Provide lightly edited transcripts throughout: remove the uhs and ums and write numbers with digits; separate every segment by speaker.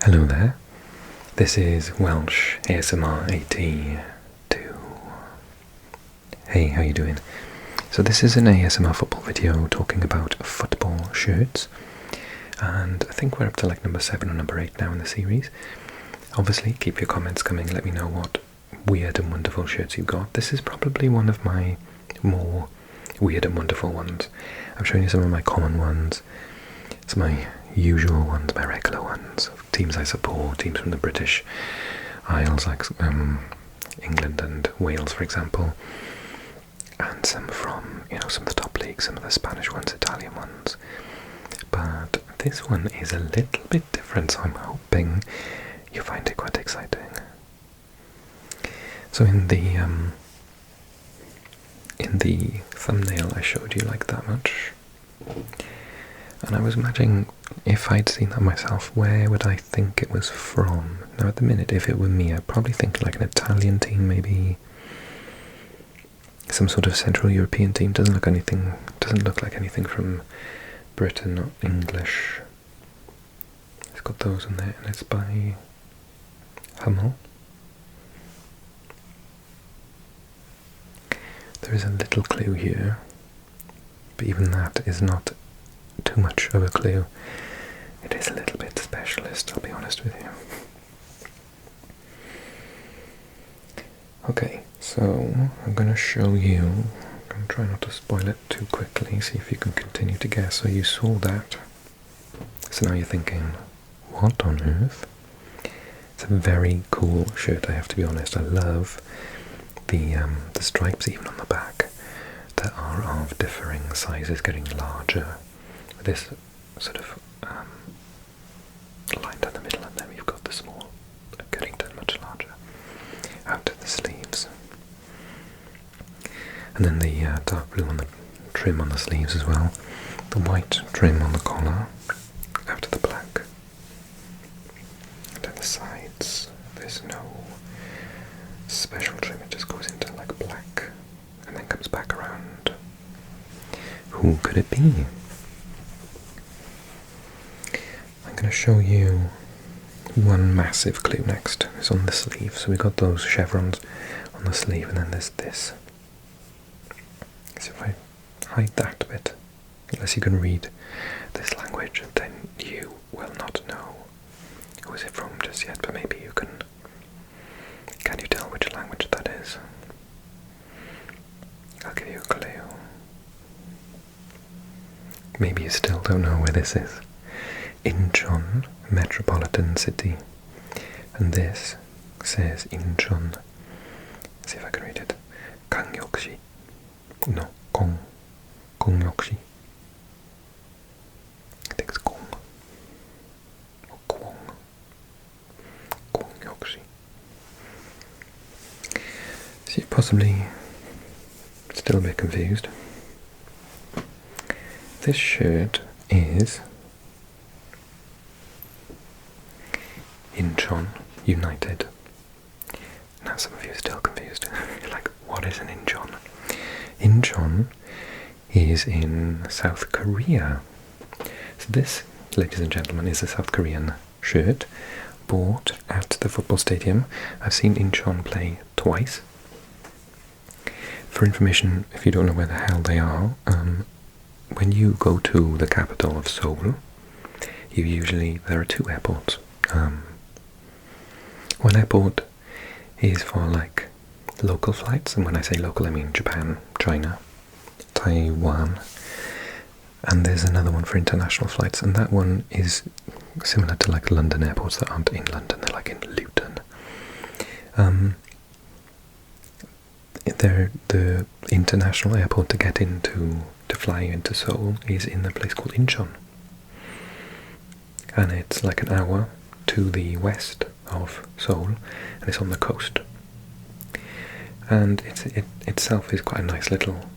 Speaker 1: Hello there, this is Welsh ASMR 82. Hey, how you doing? So this is an ASMR football video talking about football shirts, and I think we're up to like number 7 or number 8 now in the series. Obviously, keep your comments coming, let me know what weird and wonderful shirts you've got. This is probably one of my more weird and wonderful ones. I'm showing you some of my common ones, some of my usual ones, my regular ones, teams I support, teams from the British Isles like England and Wales, for example, and some from, some of the top leagues, some of the Spanish ones, Italian ones. But this one is a little bit different, so I'm hoping you find it quite exciting. So in the thumbnail I showed you like that much, and I was imagining if I'd seen that myself, where would I think it was from? Now at the minute, if it were me, I'd probably think like an Italian team, maybe some sort of Central European team. Doesn't look like anything from Britain or English. It's got those in there, and it's by Hummel. There is a little clue here, but even that is not too much of a clue. It is a little bit specialist, I'll be honest with you. Okay, so I'm going to show you, I'm going to try not to spoil it too quickly, see if you can continue to guess. So you saw that, so now you're thinking, what on earth? It's a very cool shirt, I have to be honest. I love the stripes even on the back that are of differing sizes, getting larger. With this sort of line down the middle, and then you've got the small getting done much larger out of the sleeves, and then the dark blue on the trim on the sleeves as well, the white trim on the collar out of the black, and then the sides there's no special trim, it just goes into like black and then comes back around. Who could it be? I'm going to show you one massive clue next. It's on the sleeve. So we got those chevrons on the sleeve, and then there's this. So if I hide that bit, unless you can read this language, then you will not know who is it from just yet, but maybe you can. Can you tell which language that is? I'll give you a clue. Maybe you still don't know where this is. Incheon Metropolitan City, and this says Incheon. Let's see if I can read it. Gangyokshi. No, Gongyokshi. I think it's Gong or Gwong. Gongyokshi. So you're possibly still a bit confused. This shirt is Incheon United. Now some of you are still confused. You're like, what is an Incheon? Incheon is in South Korea. So this, ladies and gentlemen, is a South Korean shirt bought at the football stadium. I've seen Incheon play twice. For information, if you don't know where the hell they are, when you go to the capital of Seoul, there are 2 airports. One airport is for like local flights, and when I say local I mean Japan, China, Taiwan, and there's another one for international flights, and that one is similar to like London airports that aren't in London, they're like in Luton. The international airport to fly into Seoul is in a place called Incheon, and it's like an hour to the west of Seoul, and it's on the coast, and it itself is quite a nice little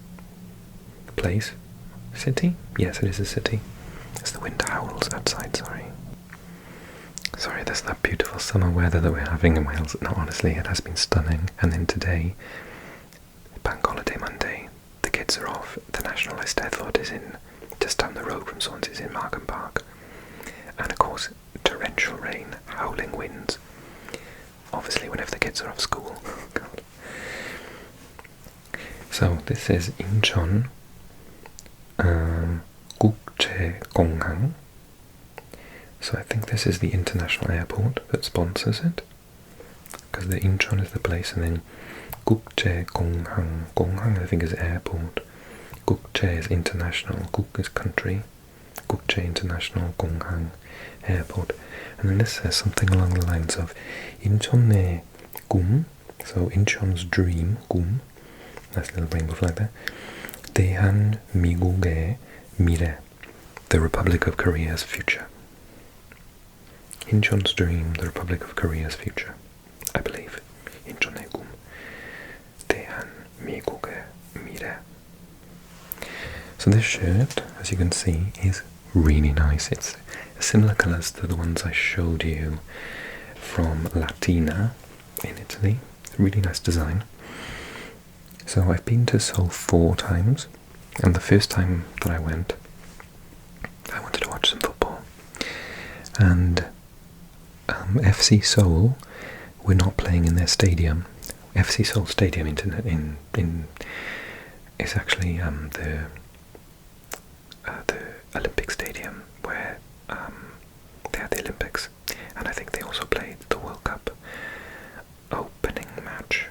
Speaker 1: place. City? Yes, it is a city. It's the wind howls outside, sorry, there's that beautiful summer weather that we're having in Wales. No, honestly, it has been stunning. And then today, Bank Holiday Monday, the kids are off. The National Eisteddfod is in just down the road from Swansea, is in Markham Park, and of course torrential rain. How wins. Obviously, whenever the kids are off school. God. So this is Incheon 국제공항. So I think this is the international airport that sponsors it, because the Incheon is the place, and then 국제공항, 공항 I think is airport, 국제 is international, 국 is country, 국제 international 공항 airport, and then this says something along the lines of 인천의 꿈, so Incheon's dream, 꿈, that's a little rainbow flag there, 대한민국의 미래, the Republic of Korea's future. Incheon's dream, the Republic of Korea's future, I believe. 인천의 꿈, 대한민국의 미래. So this shirt, as you can see, is really nice. It's similar colours to the ones I showed you from Latina in Italy. Really nice design. So I've been to Seoul 4 times, and the first time that I went, I wanted to watch some football. And FC Seoul were not playing in their stadium. FC Seoul Stadium is actually the Olympic Stadium where they had the Olympics, and I think they also played the World Cup opening match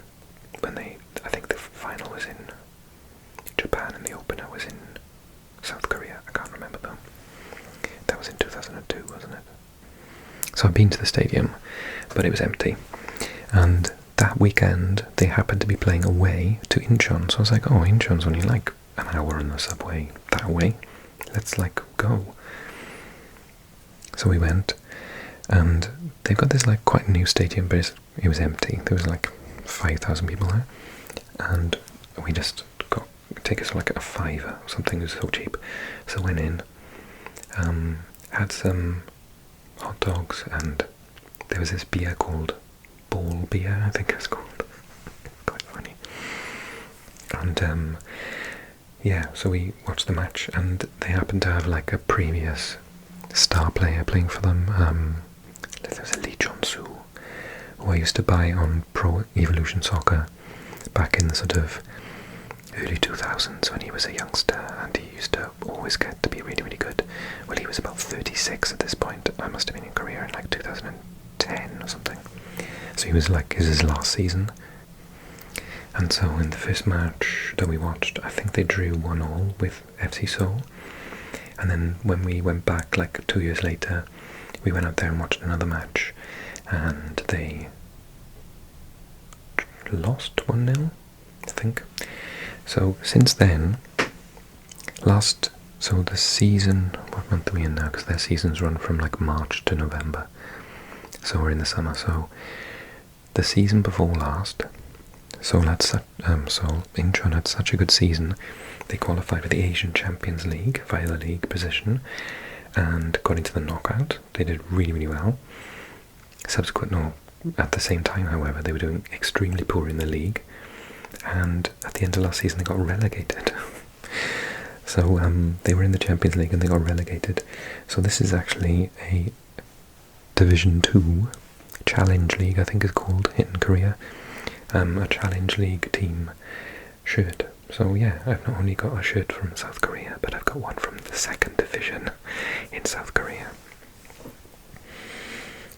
Speaker 1: when I think the final was in Japan and the opener was in South Korea. I can't remember though. That was in 2002, wasn't it? So I've been to the stadium, but it was empty. And that weekend they happened to be playing away to Incheon, so I was like, oh, Incheon's only like an hour on the subway that way. Let's like go. So we went, and they've got this like quite new stadium, but it was empty. There was like 5,000 people there, and we just got tickets for like a £5 or something. It was so cheap. So went in, had some hot dogs, and there was this beer called Ball Beer, I think it's called. Quite funny. And yeah, so we watched the match, and they happened to have like a previous star player playing for them. There was a Lee Chon-soo, who I used to buy on Pro Evolution Soccer back in the sort of early 2000s when he was a youngster, and he used to always get to be really, really good. Well, he was about 36 at this point. I must have been in Korea in like 2010 or something. So he was like, this is his last season. And so in the first match that we watched, I think they drew 1-1 with FC Seoul. And then when we went back like 2 years later, we went out there and watched another match, and they lost 1-0, I think. So since then, so the season, what month are we in now? Because their seasons run from like March to November. So we're in the summer. So the season before last, so Incheon had such a good season, they qualified for the Asian Champions League via the league position and got into the knockout. They did really, really well. At the same time, however, they were doing extremely poor in the league, and at the end of last season they got relegated. So they were in the Champions League and they got relegated. So this is actually a Division 2 Challenge League, I think it's called in Korea. A Challenge League team shirt. So yeah, I've not only got a shirt from South Korea, but I've got one from the 2nd Division in South Korea.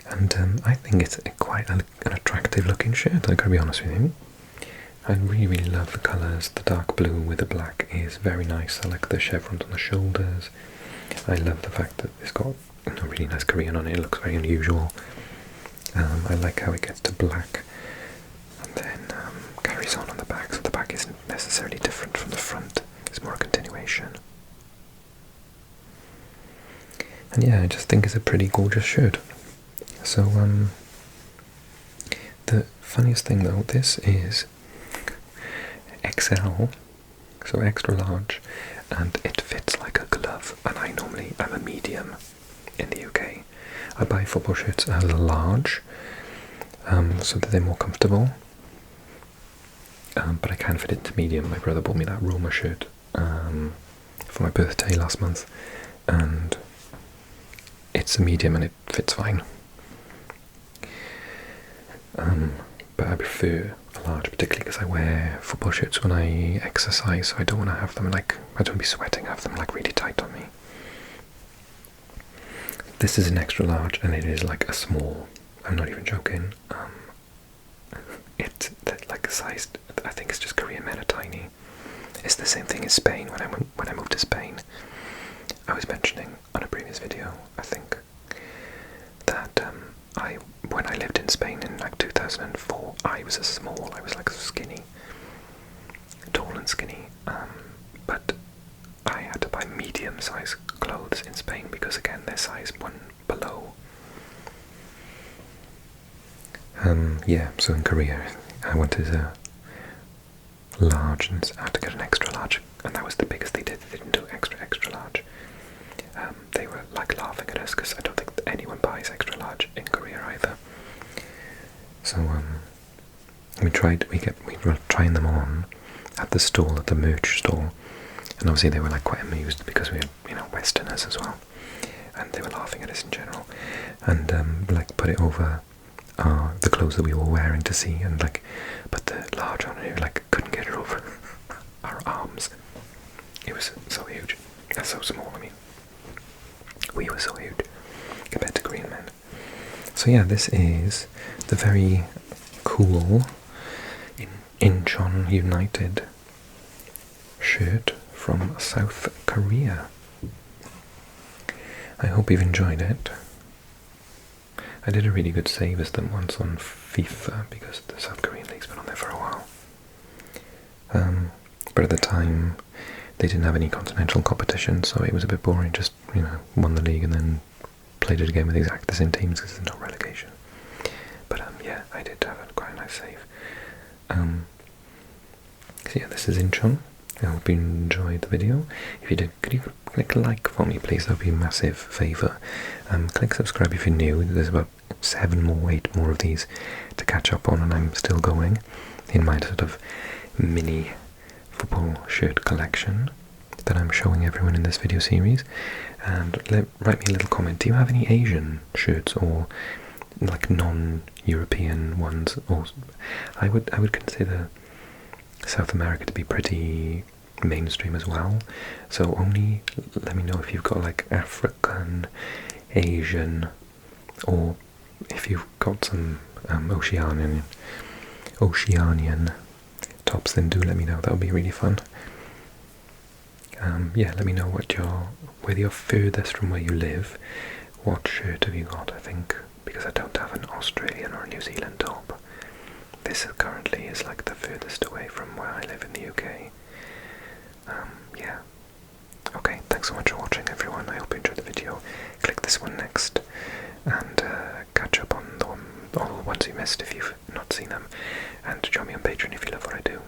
Speaker 1: And I think it's quite an attractive looking shirt, I gotta be honest with you. I really, really love the colours. The dark blue with the black is very nice. I like the chevrons on the shoulders. I love the fact that it's got a really nice Korean on it. It looks very unusual. I like how it gets to black and then carries on the back, so the back isn't necessarily different from the front. It's more a continuation. And yeah, I just think it's a pretty gorgeous shirt. So the funniest thing though, this is XL, so extra large, and it fits like a glove, and I'm a medium in the UK. I buy football shirts as a large, so that they're more comfortable, but I can fit it into medium. My brother bought me that Roma shirt for my birthday last month, and it's a medium and it fits fine. but I prefer a large, particularly because I wear football shirts when I exercise, so I don't want to have them like, I don't want to be sweating, have them like really tight on me. This is an extra large, and it is like a small. I'm not even joking. It's like a size. I think it's just Korean men are tiny. It's the same thing as Spain. When I moved to Spain, I was mentioning on a previous video, I think, that when I lived in Spain in like 2004, I was I was like skinny, tall and skinny, but I had to buy medium-sized clothes in Spain because again they're size 1 below. Yeah, so in Korea I wanted a large and I had to get an extra large, and that was the biggest they did. They didn't do extra large. They were like laughing at us because I don't think anyone buys extra large in Korea either. So we were trying them on at the stall, at the merch stall, and obviously they were like quite amused because we had, you know, Westerners as well, and they were laughing at us in general, and like put it over the clothes that we were wearing to see, and like put the large on it, like couldn't get it over our arms. It was so huge. That's so small, I mean. We were so huge compared to Korean men. So yeah, this is the very cool Incheon United shirt from South Korea. I hope you've enjoyed it. I did a really good save as them once on FIFA because the South Korean league's been on there for a while. But at the time they didn't have any continental competition, so it was a bit boring. Just, you know, won the league and then played it again with exactly the same teams because there's no relegation. But yeah, I did have quite a nice save. So yeah, this is Incheon. I hope you enjoyed the video. If you did, could you click like for me, please? That would be a massive favour. Click subscribe if you're new. There's about 8 more of these to catch up on, and I'm still going in my sort of mini football shirt collection that I'm showing everyone in this video series. And write me a little comment. Do you have any Asian shirts or like non-European ones? Or I would consider South America to be pretty mainstream as well. So only let me know if you've got like African, Asian, or if you've got some Oceanian tops, then do let me know. That would be really fun. Yeah, let me know whether you're furthest from where you live. What shirt have you got? I think because I don't have an Australian or a New Zealand top. This currently is like the furthest away from where I live in the UK. Yeah. Okay, thanks so much for watching, everyone. I hope you enjoyed the video. Click this one next and catch up on all the ones you missed if you've not seen them, and join me on Patreon if you love what I do.